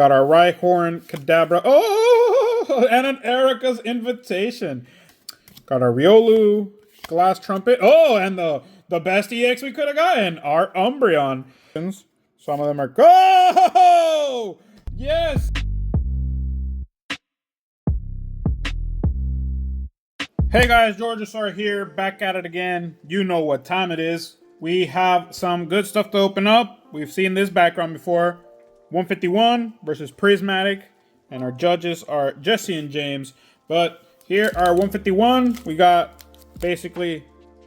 Got our Rhyhorn, Kadabra. Oh, and an Erica's Invitation. Got our Riolu, Glass Trumpet. Oh, and the best EX we could have gotten, our Umbreon. Some of them are go. Yes. Hey guys, Georgisaur here, back at it again. You know what time it is. We have some good stuff to open up. We've seen this background before. 151 versus Prismatic, and our judges are Jesse and James. But here are 151. We got basically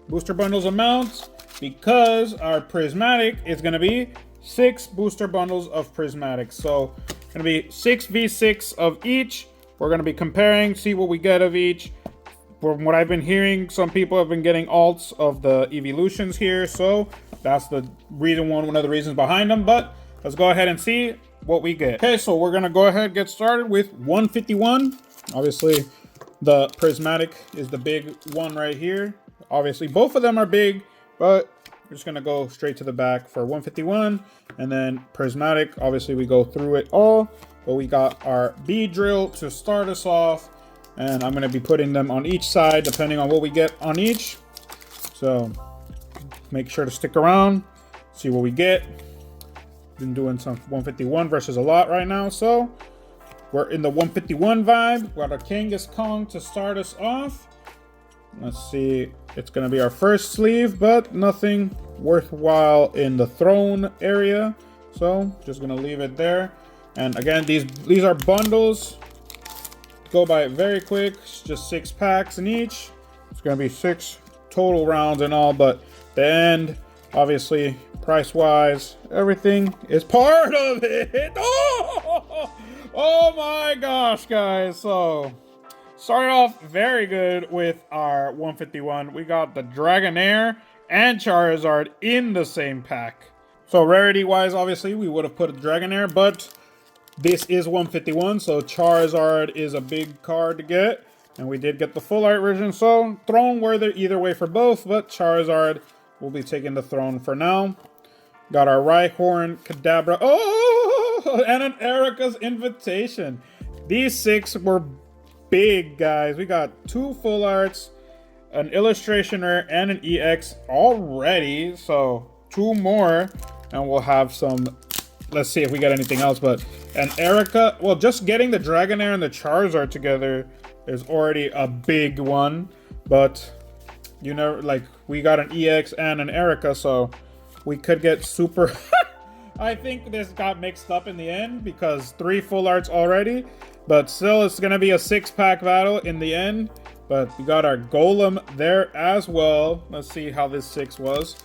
booster bundles amounts because our Prismatic is going to be 6 booster bundles of Prismatic. So going to be 6v6 of each. We're going to be comparing, see what we get of each. From what I've been hearing, some people have been getting alts of the evolutions here, so that's the reason, one of the reasons behind them. But let's go ahead and see what we get. Okay, so we're gonna go ahead and get started with 151. Obviously, the Prismatic is the big one right here. Obviously, both of them are big, but we're just gonna go straight to the back for 151, and then Prismatic. Obviously, we go through it all, but we got our Beedrill to start us off. And I'm going to be putting them on each side depending on what we get on each. So make sure to stick around, see what we get. Been doing some 151 versus a lot right now. So we're in the 151 vibe. We got our Kangas Kong to start us off. Let's see. It's going to be our first sleeve, but nothing worthwhile in the throne area. So just going to leave it there. And again, these are bundles. Go by it very quick. It's just 6 packs in each. It's gonna be 6 total rounds and all, but the end, obviously, price wise, everything is part of it. Oh my gosh, guys. So started off very good with our 151. We got the Dragonair and Charizard in the same pack. So rarity wise, obviously, we would have put a Dragonair, but this is 151, so Charizard is a big card to get. And we did get the full art version, so throne worthy either way for both, but Charizard will be taking the throne for now. Got our Rhyhorn, Kadabra. Oh, and an Erica's Invitation. These 6 were big, guys. We got 2 full arts, an illustrationer, and an EX already. So 2 more, and we'll have some. Let's see if we got anything else, but an Erica, well, just getting the Dragonair and the Charizard together is already a big one, but you know, like, we got an EX and an Erica, so we could get super. I think this got mixed up in the end because 3 full arts already, but still it's gonna be a 6-pack battle in the end. But we got our Golem there as well. Let's see how this 6 was,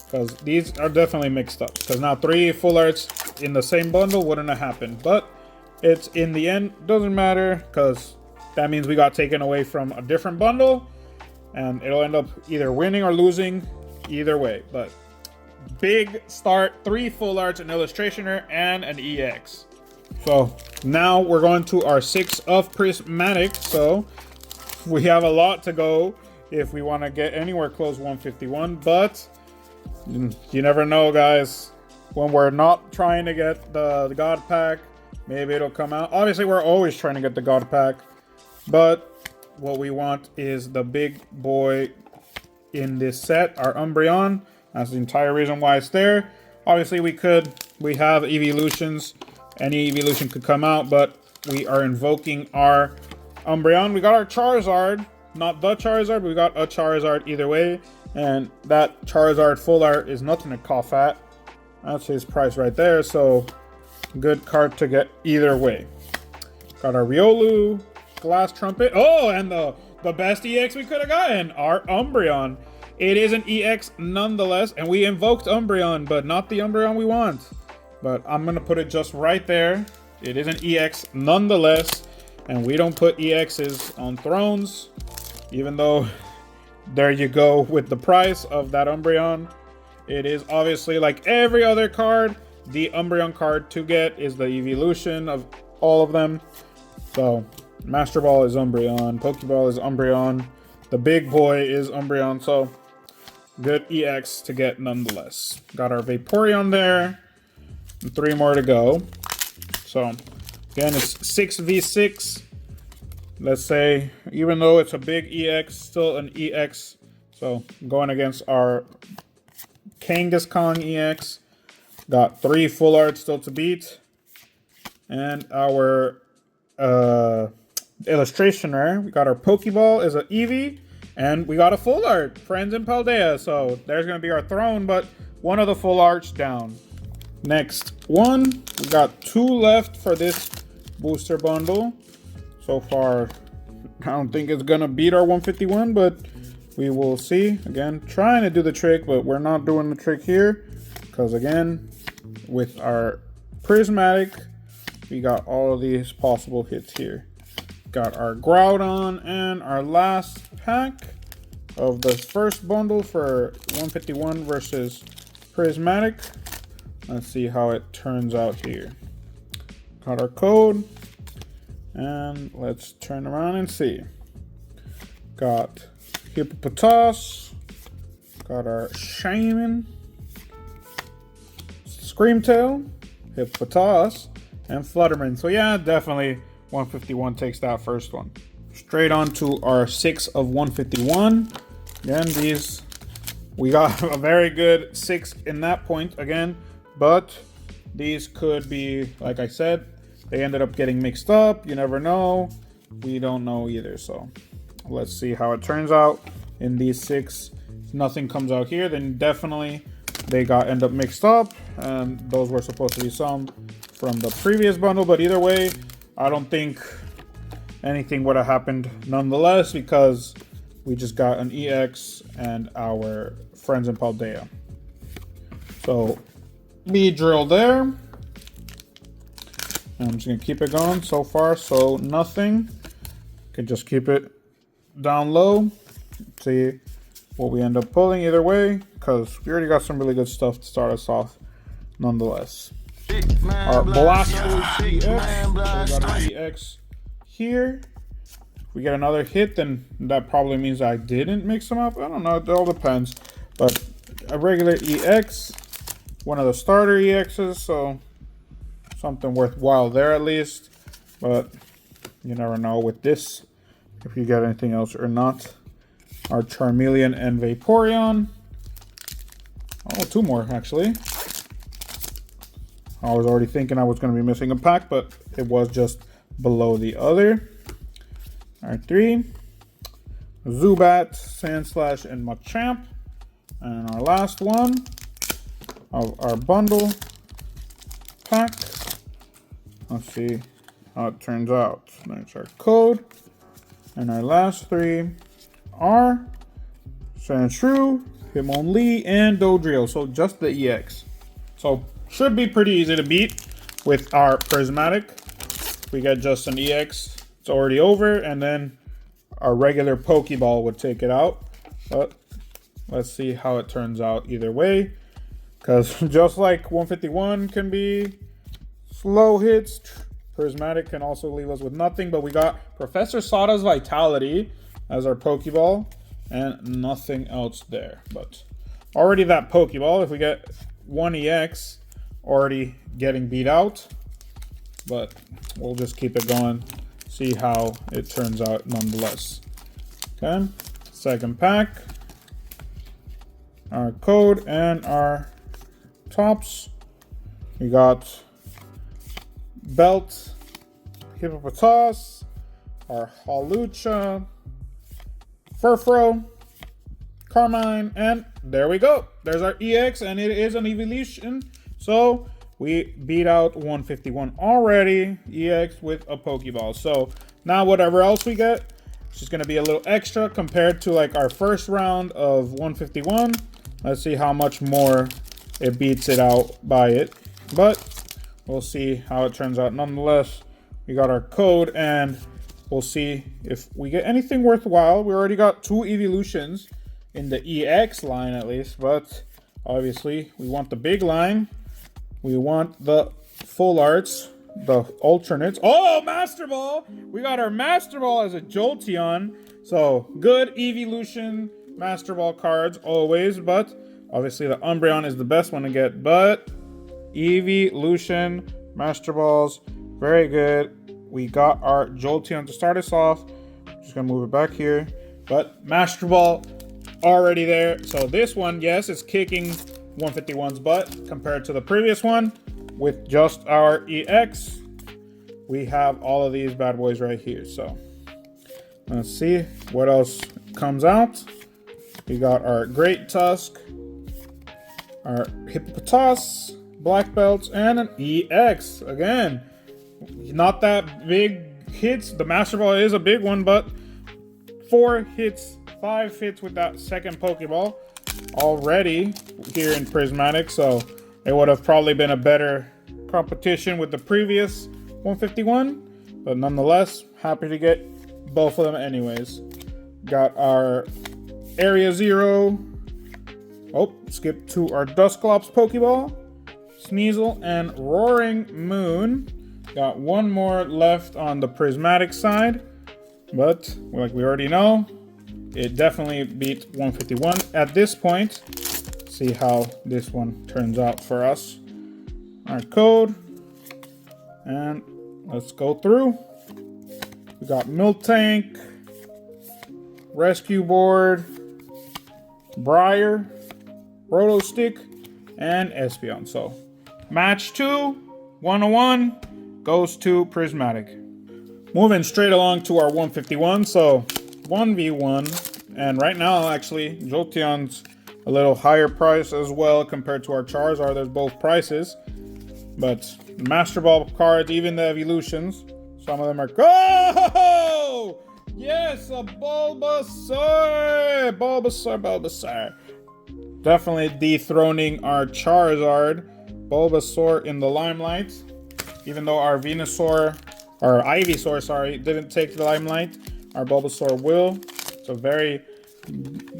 because these are definitely mixed up, because now 3 full arts in the same bundle wouldn't have happened, but it's in the end doesn't matter, because that means we got taken away from a different bundle, and it'll end up either winning or losing either way. But big start, 3 full arts, an illustrationer, and an EX. So now we're going to our 6 of Prismatic, so we have a lot to go if we want to get anywhere close 151, but you never know, guys. When we're not trying to get the God Pack, maybe it'll come out. Obviously, we're always trying to get the God Pack, but what we want is the big boy in this set, our Umbreon. That's the entire reason why it's there. Obviously, we have evolutions. Any evolution could come out, but we are invoking our Umbreon. We got our Charizard, not the Charizard, but we got a Charizard either way. And that Charizard full art is nothing to cough at. That's his price right there, so good card to get either way. Got our Riolu, Glass Trumpet. Oh, and the best EX we could have gotten, our Umbreon. It is an EX nonetheless, and we invoked Umbreon, but not the Umbreon we want. But I'm going to put it just right there. It is an EX nonetheless, and we don't put EXs on thrones, even though there you go with the price of that Umbreon. It is obviously like every other card. The Umbreon card to get is the evolution of all of them. So Master Ball is Umbreon, Pokeball is Umbreon, the big boy is Umbreon. So good EX to get nonetheless. Got our Vaporeon there, and 3 more to go. So Again, it's 6v6. Let's say, even though it's a big EX, still an EX. So going against our Kangaskhan EX. Got 3 full arts still to beat. And our illustration rare. We got our Pokeball is an Eevee. And we got a full art, Friends in Paldea. So there's going to be our throne, but one of the full arts down. Next one, we got 2 left for this booster bundle. So far, I don't think it's going to beat our 151, but we will see. Again, trying to do the trick, but we're not doing the trick here. Because again, with our Prismatic, we got all of these possible hits here. Got our Groudon and our last pack of the first bundle for 151 versus Prismatic. Let's see how it turns out here. Got our code. And let's turn around and see. Got Hippopotas. Got our Shaman. Screamtail. Hippopotas. And Flutterman. So yeah, definitely 151 takes that first one. Straight on to our 6 of 151. Again, these, we got a very good 6 in that point again. But these could be, like I said, they ended up getting mixed up. You never know. We don't know either. So let's see how it turns out in these 6. If nothing comes out here, then definitely they end up mixed up. And those were supposed to be some from the previous bundle. But either way, I don't think anything would have happened nonetheless, because we just got an EX and our Friends in Paldea. So be drilled there. I'm just going to keep it going. So far, so nothing. Can just keep it down low. See what we end up pulling either way, because we already got some really good stuff to start us off nonetheless. Our Blastoise EX. So we got an EX here. If we get another hit, then that probably means I didn't mix them up. I don't know. It all depends. But a regular EX. One of the starter EXs. So something worthwhile there at least, but you never know with this if you get anything else or not. Our Charmeleon and Vaporeon. Oh, 2 more actually. I was already thinking I was going to be missing a pack, but it was just below the other. Our 3. Zubat, Sandslash, and Machamp. And our last one of our bundle pack. Let's see how it turns out. There's our code. And our last 3 are Sandshrew, Hitmonlee, and Dodrio. So just the EX. So should be pretty easy to beat with our Prismatic. If we get just an EX, it's already over. And then our regular Pokeball would take it out. But let's see how it turns out either way. Because just like 151 can be slow hits, Prismatic can also leave us with nothing. But we got Professor Sada's Vitality as our Pokeball and nothing else there. But already that Pokeball, if we get 1 EX, already getting beat out. But we'll just keep it going, see how it turns out nonetheless. Okay, second pack. Our code and our tops. We got Belt, Hippopotas, our Hawlucha, Furfro, Carmine, and there we go. There's our EX, and it is an evolution. So we beat out 151 already, EX with a Pokeball. So now whatever else we get, it's just going to be a little extra compared to like our first round of 151. Let's see how much more it beats it out by it. But we'll see how it turns out nonetheless. We got our code, and we'll see if we get anything worthwhile. We already got 2 evolutions in the EX line at least, but obviously we want the big line. We want the full arts, the alternates. Oh, Master Ball! We got our Master Ball as a Jolteon. So good evolution Master Ball cards always, but obviously the Umbreon is the best one to get. But evolution Master Balls Very good. We got our Jolteon to start us off. Just gonna move it back here. But Master Ball already there. So this one, yes, it's kicking 151's butt compared to the previous one. With just our EX, we have all of these bad boys right here. So let's see what else comes out. We got our Great Tusk, our Hippopotas, Black Belts, and an EX. Again, not that big hits. The Master Ball is a big one, but 4 hits, 5 hits with that second Pokeball already here in Prismatic. So it would have probably been a better competition with the previous 151. But nonetheless, happy to get both of them anyways. Got our Area Zero. Oh, skip to our Dusclops Pokeball, Sneasel, and Roaring Moon. Got one more left on the Prismatic side, but like we already know, it definitely beat 151 at this point. See how this one turns out for us. Our code, and let's go through. We got Milk Tank, Rescue Board, Briar, Roto Stick, and Espeon. So match 2, 101, goes to Prismatic. Moving straight along to our 151. So 1v1, and right now actually Jolteon's a little higher price as well compared to our Charizard. There's both prices, but Master Ball cards, even the evolutions, some of them are. Oh! Yes, a Bulbasaur! Bulbasaur. Definitely dethroning our Charizard. Bulbasaur in the limelight. Even though our Venusaur, or Ivysaur, sorry, didn't take the limelight, our Bulbasaur will. It's a very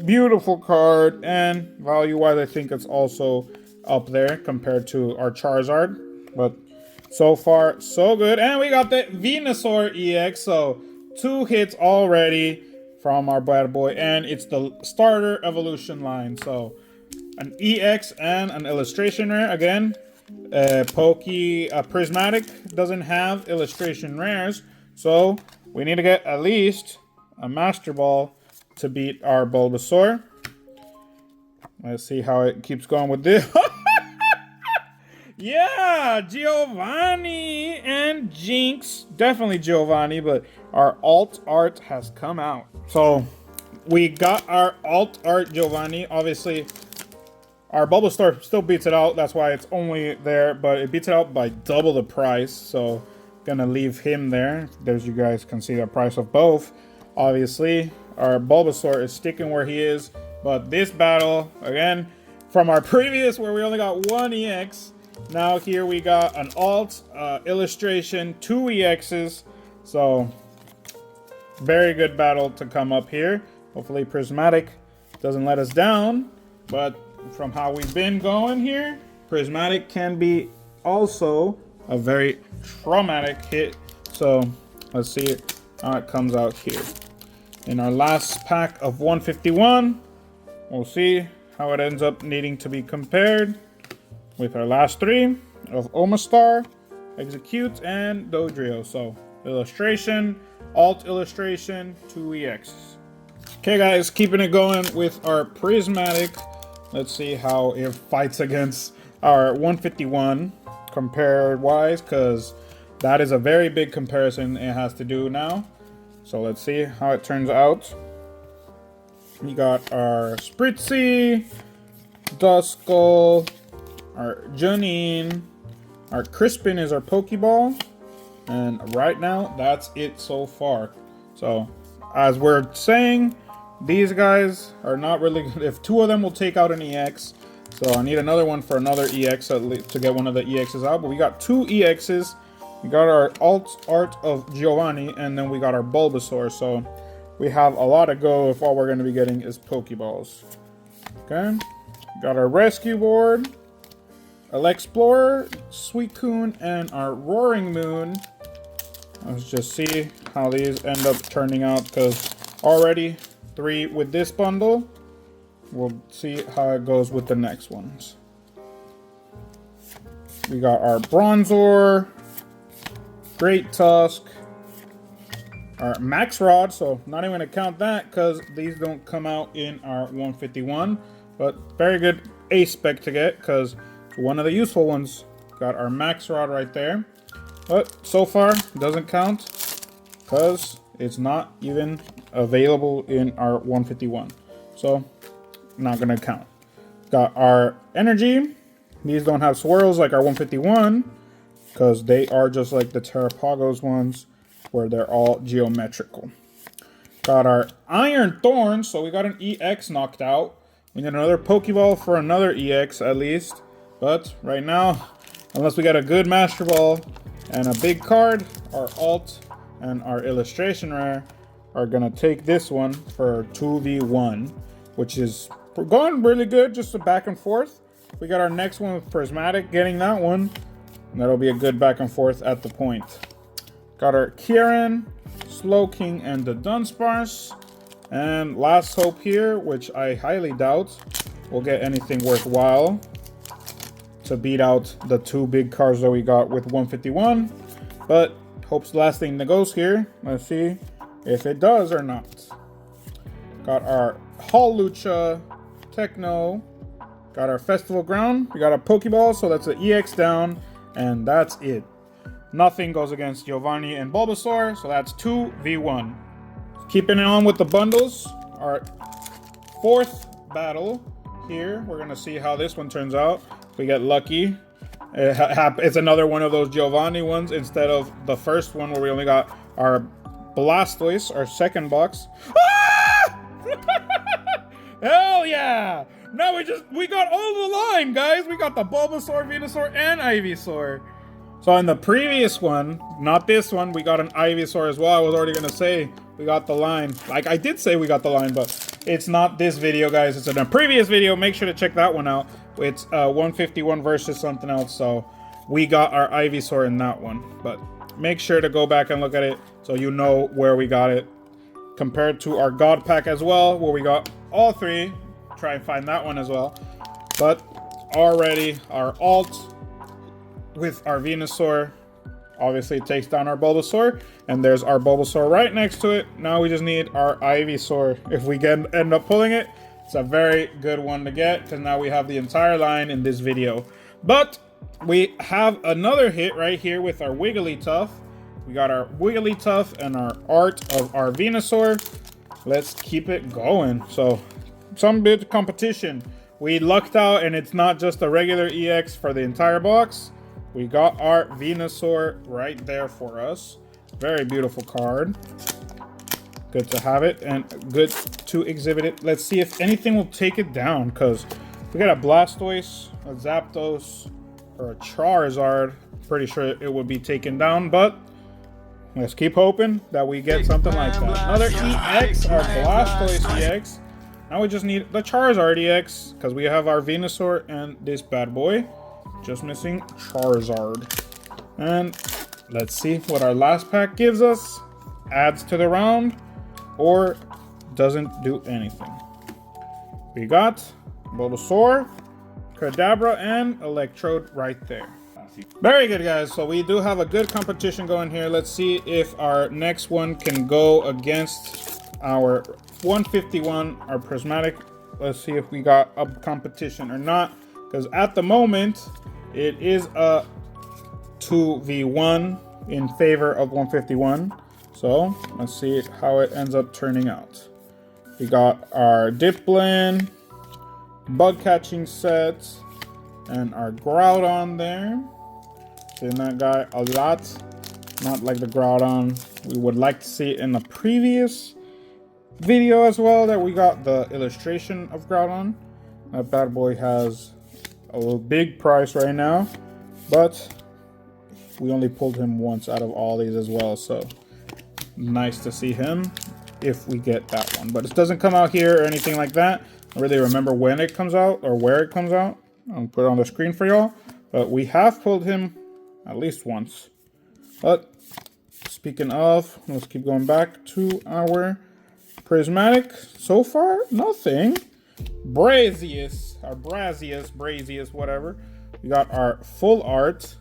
beautiful card, and value-wise, I think it's also up there compared to our Charizard. But so far, so good. And we got the Venusaur EX, so 2 hits already from our bad boy, and it's the starter evolution line. So an EX and an illustration rare. Again, Prismatic doesn't have illustration rares, so we need to get at least a Master Ball to beat our Bulbasaur. Let's see how it keeps going with this. Yeah, Giovanni and Jinx. Definitely Giovanni, but our alt art has come out. So we got our alt art Giovanni. Obviously, our Bulbasaur still beats it out. That's why it's only there, but it beats it out by double the price. So gonna leave him there. There's, you guys can see the price of both. Obviously, our Bulbasaur is sticking where he is, but this battle, again, from our previous where we only got 1 EX, now here we got an alt, illustration, 2 EXs. So very good battle to come up here. Hopefully Prismatic doesn't let us down, but from how we've been going here, Prismatic can be also a very traumatic hit. So let's see how it comes out here. In our last pack of 151, we'll see how it ends up needing to be compared with our last 3 of Omastar, Execute, and Dodrio. So illustration, alt illustration, 2 EXs. Okay guys, keeping it going with our Prismatic. Let's see how it fights against our 151 compared wise, because that is a very big comparison it has to do now. So let's see how it turns out. We got our Spritzy, Duskull, our Janine, our Crispin is our Pokeball, and right now that's it so far. So as we're saying, these guys are not really good. If 2 of them will take out an EX, so I need another one for another EX at least to get one of the EXs out. But we got 2 EXs. We got our alt art of Giovanni, and then we got our Bulbasaur. So we have a lot to go if all we're going to be getting is Pokeballs. Okay, got our Rescue Board, Explorer, Suicune, and our Roaring Moon. Let's just see how these end up turning out, because already 3 with this bundle. We'll see how it goes with the next ones. We got our Bronzor, Great Tusk, our Max Rod, so not even gonna count that because these don't come out in our 151, but very good ace spec to get because it's one of the useful ones. Got our Max Rod right there, but so far doesn't count because it's not even available in our 151, so not gonna count. Got our Energy. These don't have swirls like our 151 because they are just like the Terrapagos ones where they're all geometrical. Got our Iron Thorn, so we got an EX knocked out. We need another Pokeball for another EX at least, but right now, unless we got a good Master Ball and a big card, our alt and our illustration rare are gonna take this one for 2v1, which is going really good, just a back and forth. We got our next one with Prismatic, getting that one. And that'll be a good back and forth at the point. Got our Kieran, Slowking, and the Dunsparce. And last hope here, which I highly doubt we'll get anything worthwhile to beat out the two big cards that we got with 151. But hope's the last thing that goes here. Let's see if it does or not. Got our Hawlucha, Techno. Got our Festival Ground. We got a Pokeball, so that's an EX down. And that's it. Nothing goes against Giovanni and Bulbasaur, so that's 2v1. Keeping it on with the bundles. Our fourth battle here. We're going to see how this one turns out. If we get lucky. It's another one of those Giovanni ones instead of the first one where we only got our Blastoise, our second box. Ah! Hell yeah! Now we got all the line, guys. We got the Bulbasaur, Venusaur, and Ivysaur. So in the previous one, not this one, we got an Ivysaur as well. I was already gonna say we got the line. Like I did say we got the line, but it's not this video, guys. It's in a previous video. Make sure to check that one out. It's 151 versus something else. So we got our Ivysaur in that one. But make sure to go back and look at it so you know where we got it. Compared to our God Pack as well, where we got all three. Try and find that one as well. But already our alt with our Venusaur obviously takes down our Bulbasaur, and there's our Bulbasaur right next to it. Now we just need our Ivysaur. If we end up pulling it, it's a very good one to get because now we have the entire line in this video. But we have another hit right here with our Wigglytuff. We got our Wigglytuff and our art of our Venusaur. Let's keep it going. So some bit competition. We lucked out, and it's not just a regular EX for the entire box. We got our Venusaur right there for us. Very beautiful card. Good to have it and good to exhibit it. Let's see if anything will take it down, because we got a Blastoise, a Zapdos, or a Charizard. Pretty sure it would be taken down, but let's keep hoping that we get something like that. Another EX, our Blastoise EX. Now we just need the Charizard EX because we have our Venusaur and this bad boy. Just missing Charizard. And let's see what our last pack gives us. Adds to the round or doesn't do anything. We got Bulbasaur, Kadabra, and Electrode right there. Very good, guys. So we do have a good competition going here. Let's see if our next one can go against our 151, our Prismatic. Let's see if we got a competition or not, because at the moment it is a 2v1 in favor of 151. So let's see how it ends up turning out. We got our Dipplin, bug catching set, and our Groudon there. Seeing that guy a lot, not like the Groudon we would like to see in the previous video as well, that we got the illustration of Groudon. That bad boy has a little big price right now, but we only pulled him once out of all these as well, so nice to see him if we get that one. But it doesn't come out here or anything like that. I don't really remember when it comes out or where it comes out. I'll put it on the screen for y'all, but we have pulled him at least once. But speaking of, let's keep going back to our Prismatic. So far, nothing. Brazius, or Brazius, whatever. We got our full art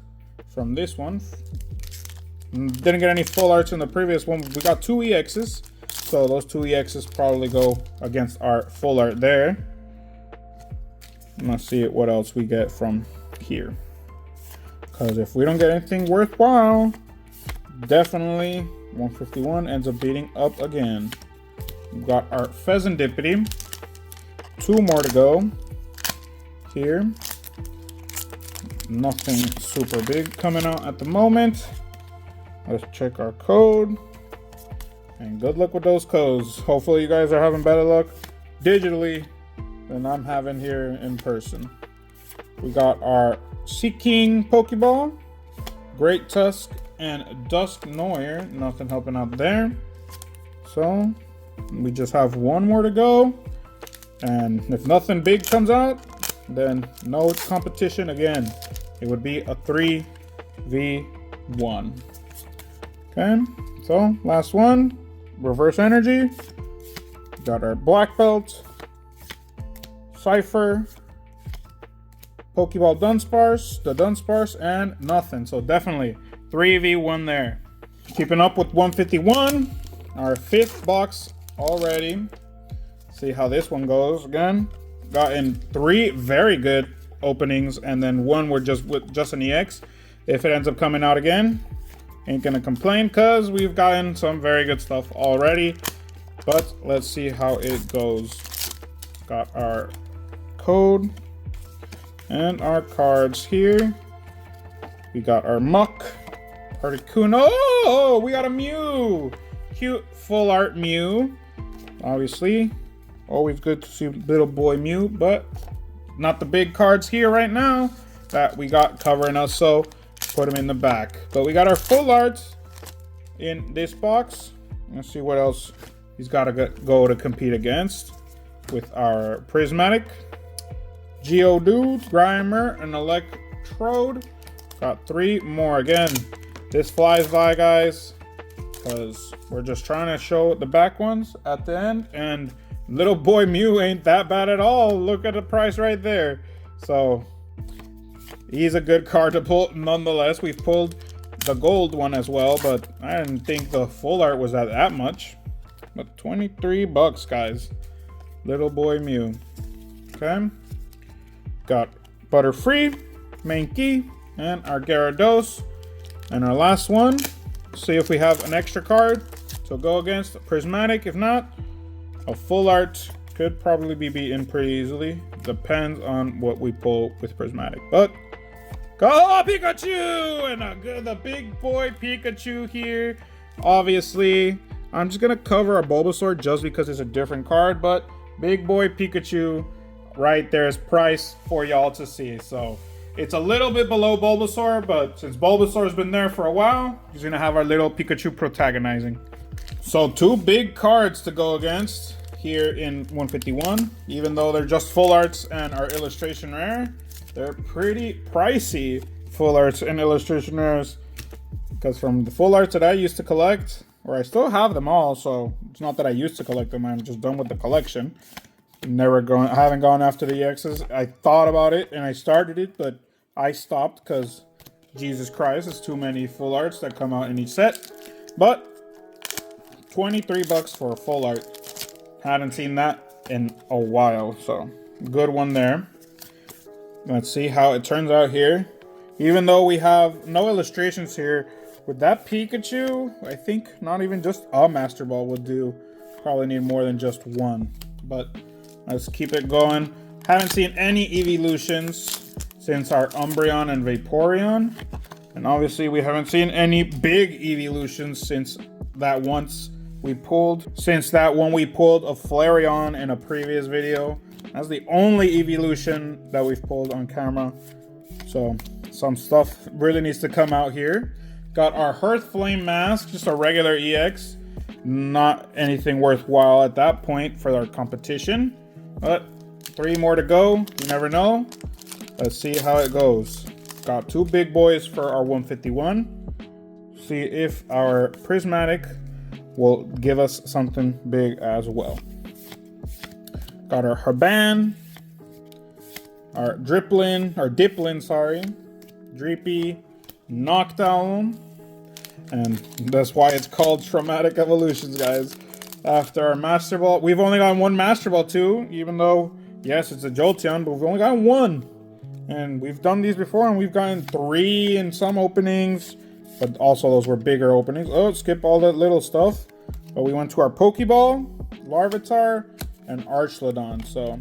from this one. Didn't get any full arts in the previous one. We got 2 EXs. So those 2 EXs probably go against our full art there. Let's see what else we get from here. Because if we don't get anything worthwhile, definitely 151 ends up beating up again. We've got our Pheasantipity. 2 more to go here. Nothing super big coming out at the moment. Let's check our code. And good luck with those codes. Hopefully you guys are having better luck digitally than I'm having here in person. We got our Seeking Pokeball, Great Tusk, and Dusknoir. Nothing helping out there. So we just have 1 more to go. And if nothing big comes out, then no competition again. It would be a 3v1. Okay, so last one. Reverse Energy. Got our Black Belt, Cypher, Pokeball Dunsparce, the Dunsparce, and nothing. So definitely 3v1 there. Keeping up with 151. Our 5th box already. See how this one goes again. Gotten 3 very good openings, and then 1 with just an EX. If it ends up coming out again, ain't gonna complain because we've gotten some very good stuff already. But let's see how it goes. Got our code and our cards here. We got our Muck, Articuno. Oh, we got a Mew. Cute full art Mew. Obviously, always good to see little boy Mew, but not the big cards here right now that we got covering us, so put them in the back. But we got our full arts in this box. Let's see what else he's got to go to compete against with our Prismatic, Geodude, Grimer, and Electrode. Got 3 more. Again, this flies by, guys, because we're just trying to show the back ones at the end, and little boy Mew ain't that bad at all. Look at the price right there. So he's a good card to pull nonetheless. We've pulled the gold one as well, but I didn't think the full art was at that much. But 23 bucks, guys. Little boy Mew. Okay. Got Butterfree, Mankey, and our Gyarados. And our last one. See if we have an extra card to go against Prismatic. If not, a full art could probably be beaten pretty easily. Depends on what we pull with Prismatic. But go Pikachu! And the big boy Pikachu here. Obviously, I'm just gonna cover our Bulbasaur just because it's a different card. But big boy Pikachu right there is priced for y'all to see. So it's a little bit below Bulbasaur, but since Bulbasaur's been there for a while, he's gonna have our little Pikachu protagonizing. So 2 big cards to go against here in 151. Even though they're just full arts and are illustration rare, they're pretty pricey full arts and illustration rares. Because from the full arts that I used to collect, or I still have them all, so it's not that I used to collect them, I'm just done with the collection. I haven't gone after the EXs. I thought about it and I started it, but I stopped because Jesus Christ, it's too many full arts that come out in each set. But 23 bucks for a full art. Hadn't seen that in a while, so good one there. Let's see how it turns out here. Even though we have no illustrations here, with that Pikachu, I think not even just a Master Ball would do. Probably need more than just 1. But let's keep it going. Haven't seen any evolutions since our Umbreon and Vaporeon. And obviously we haven't seen any big evolutions since that one we pulled of Flareon in a previous video. That's the only evolution that we've pulled on camera. So some stuff really needs to come out here. Got our Hearthflame Mask, just a regular EX. Not anything worthwhile at that point for our competition. But 3 more to go. You never know. Let's see how it goes. Got 2 big boys for our 151. See if our Prismatic will give us something big as well. Got our Haban, our Diplin, Dreepy, Noctowl, And that's why it's called Prismatic Evolutions, guys. After our Master Ball, we've only gotten one Master Ball too, even though, yes, it's a Jolteon, but we've only gotten one. And we've done these before, and we've gotten 3 in some openings, but also those were bigger openings. Oh, skip all that little stuff. But we went to our Pokeball, Larvitar, and Archlodon. So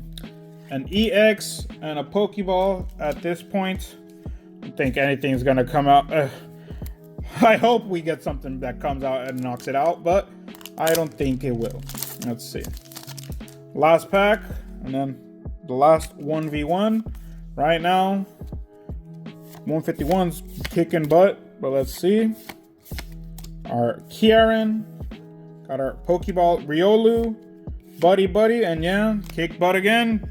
an EX and a Pokeball at this point. I don't think anything's gonna come out. I hope we get something that comes out and knocks it out, but I don't think it will. Let's see. Last pack, and then the last 1v1. Right now, 151's kicking butt, but let's see. Our Kieran, got our Pokeball Riolu, Buddy, and yeah, kick butt again.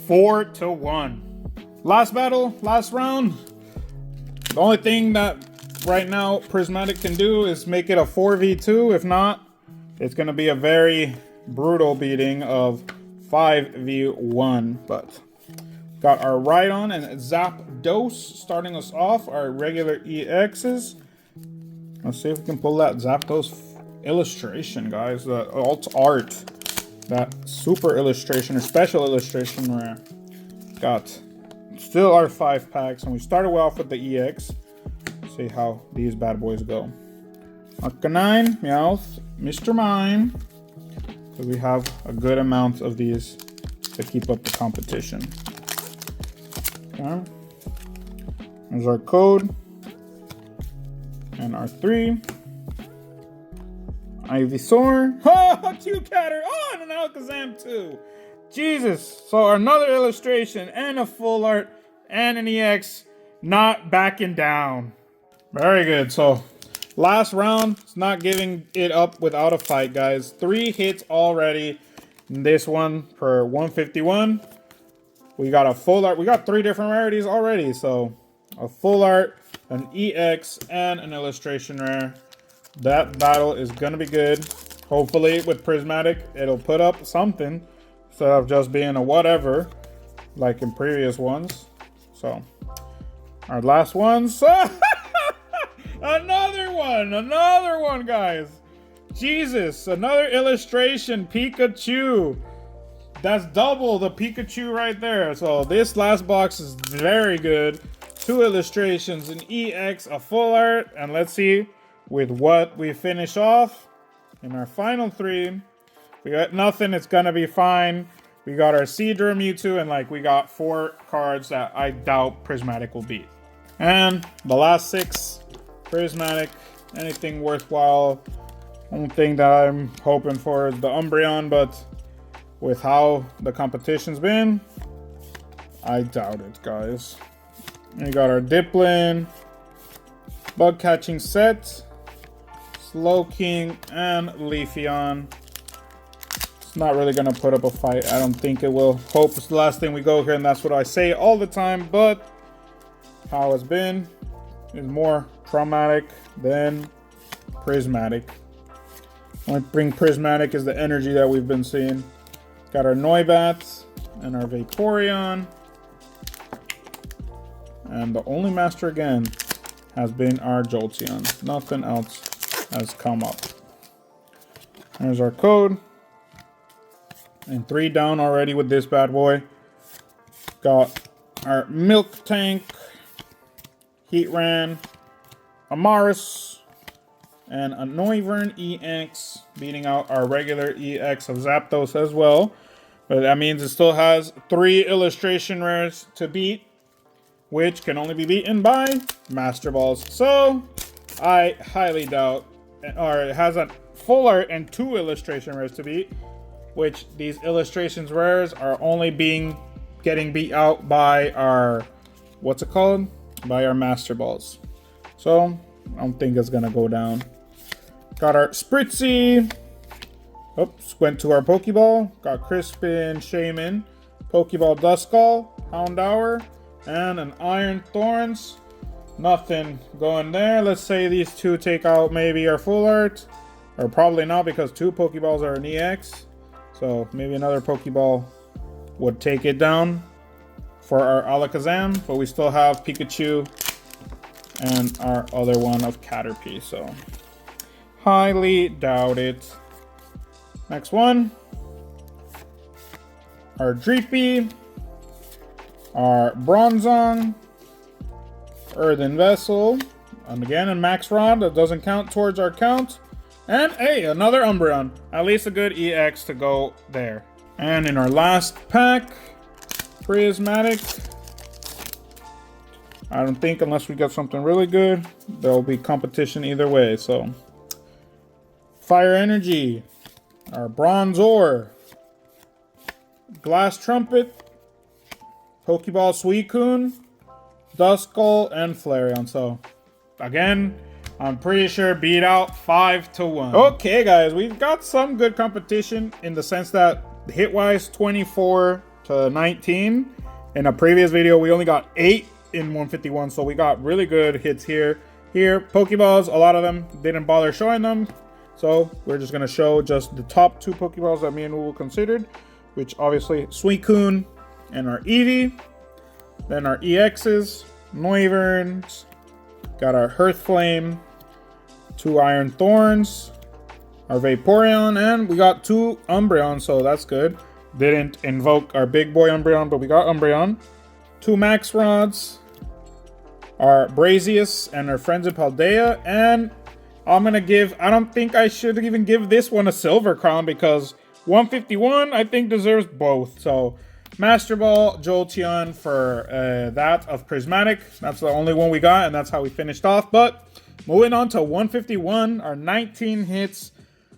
4-1. Last battle, last round. The only thing that right now Prismatic can do is make it a 4v2. If not, it's going to be a very brutal beating of 5v1, but got our Rhydon and Zapdos starting us off, our regular EXs. Let's see if we can pull that Zapdos illustration, guys. The alt art. That super illustration or special illustration rare. Got still our 5 packs, and we started off with the EX. See how these bad boys go. Arcanine, Meowth, Mr. Mime. So we have a good amount of these to keep up the competition. Okay. There's our code. And our 3. Ivysaur. Oh, Q-Catter. Oh, and an Alakazam too. Jesus. So another illustration and a full art and an EX. Not backing down. Very good. So last round. It's not giving it up without a fight, guys. 3 hits already. This one per 151. We got a full art. We got 3 different rarities already. So a full art, an EX, and an illustration rare. That battle is going to be good. Hopefully with Prismatic, it'll put up something instead of just being a whatever like in previous ones. So our last ones. Another one, guys. Jesus, another illustration, Pikachu. That's double the Pikachu right there. So this last box is very good. 2 illustrations, an EX, a full art, and let's see with what we finish off in our final 3. We got nothing. It's gonna be fine. We got our Seadra, Mewtwo, and like we got 4 cards that I doubt Prismatic will beat. And the last 6, Prismatic, anything worthwhile. Only thing that I'm hoping for is the Umbreon, but with how the competition's been, I doubt it, guys. We got our Diplin, Bug Catching Set, Slowking, and Leafeon. It's not really going to put up a fight. I don't think it will. Hope it's the last thing we go here, and that's what I say all the time, but how it's been is more traumatic than Prismatic. What bring Prismatic is the energy that we've been seeing. Got our Noibat and our Vaporeon. And the only master again has been our Jolteon. Nothing else has come up. There's our code. And 3 down already with this bad boy. Got our Milk Tank, Heatran, Amaris, and a Noivern EX, beating out our regular EX of Zapdos as well. But that means it still has 3 illustration rares to beat, which can only be beaten by Master Balls. So I highly doubt, or it has a full art and 2 illustration rares to beat, which these illustrations rares are only getting beat out by our, what's it called? By our Master Balls. So I don't think it's gonna go down. Got our Spritzy. Oops, went to our Pokeball. Got Crispin, Shaman, Pokeball Duskull, Houndour, and an Iron Thorns. Nothing going there. Let's say these 2 take out maybe our full art. Or probably not, because 2 Pokeballs are an EX. So maybe another Pokeball would take it down for our Alakazam. But we still have Pikachu and our other one of Caterpie, so highly doubt it. Next one, our Dreepy, our Bronzong, Earthen Vessel, and again a Max Rod that doesn't count towards our count, and hey, another Umbreon, at least a good EX to go there. And in our last pack, Prismatic. I don't think, unless we get something really good, there'll be competition either way. So, Fire Energy, our Bronzor, Glass Trumpet, Pokeball Suicune, Duskull, and Flareon. So, again, I'm pretty sure beat out 5-1. Okay, guys, we've got some good competition in the sense that hit-wise 24-19. In a previous video, we only got 8 in 151, so we got really good hits here. Pokeballs, a lot of them didn't bother showing them, so we're just gonna show just the top 2 Pokeballs that me and Woo considered, which obviously Suicune and our Eevee. Then our EXs, Noiverns, got our Hearthflame, 2 Iron Thorns, our Vaporeon, and we got 2 Umbreon, so that's good. Didn't invoke our big boy Umbreon, but we got Umbreon. 2 Max Rods, our Brazius, and our friends in Paldea. And I'm gonna give, I don't think I should even give this one a Silver Crown because 151 I think deserves both. So Master Ball, Jolteon for that of Prismatic. That's the only one we got, and that's how we finished off. But moving on to 151, our 19 hits.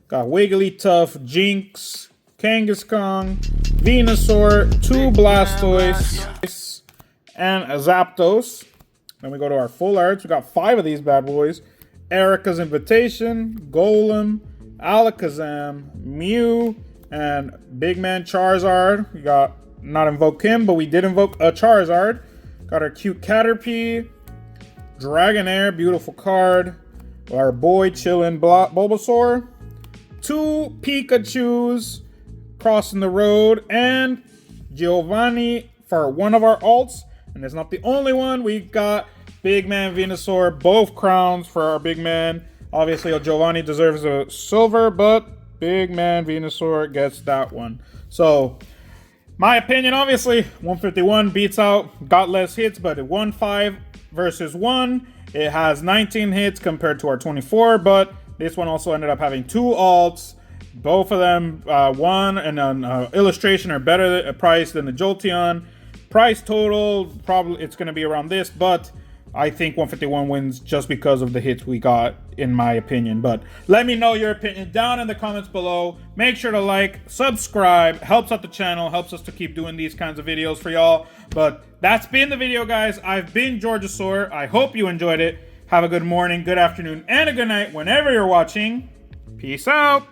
Got Wigglytuff, Jinx, Kangaskhan, Venusaur, 2 Blastoise, and a Zapdos. Then we go to our full arts. We got 5 of these bad boys. Erica's Invitation, Golem, Alakazam, Mew, and Big Man Charizard. We got not invoke him, but we did invoke a Charizard. Got our cute Caterpie, Dragonair, beautiful card. Our boy chillin' Bulbasaur. 2 Pikachus crossing the road, and Giovanni for one of our alts. And it's not the only one. We got Big Man Venusaur, both crowns for our big man. Obviously, Giovanni deserves a silver, but Big Man Venusaur gets that one. So, my opinion, obviously, 151 beats out, got less hits, but it won 5 versus 1. It has 19 hits compared to our 24, but this one also ended up having 2 alts. Both of them, one and an illustration are better priced than the Jolteon. Price total, probably it's going to be around this, but I think 151 wins just because of the hits we got, in my opinion. But let me know your opinion down in the comments below. Make sure to like, subscribe, helps out the channel, helps us to keep doing these kinds of videos for y'all. But that's been the video, guys. I've been Georgisaur. I hope you enjoyed it. Have a good morning, good afternoon, and a good night whenever you're watching. Peace out.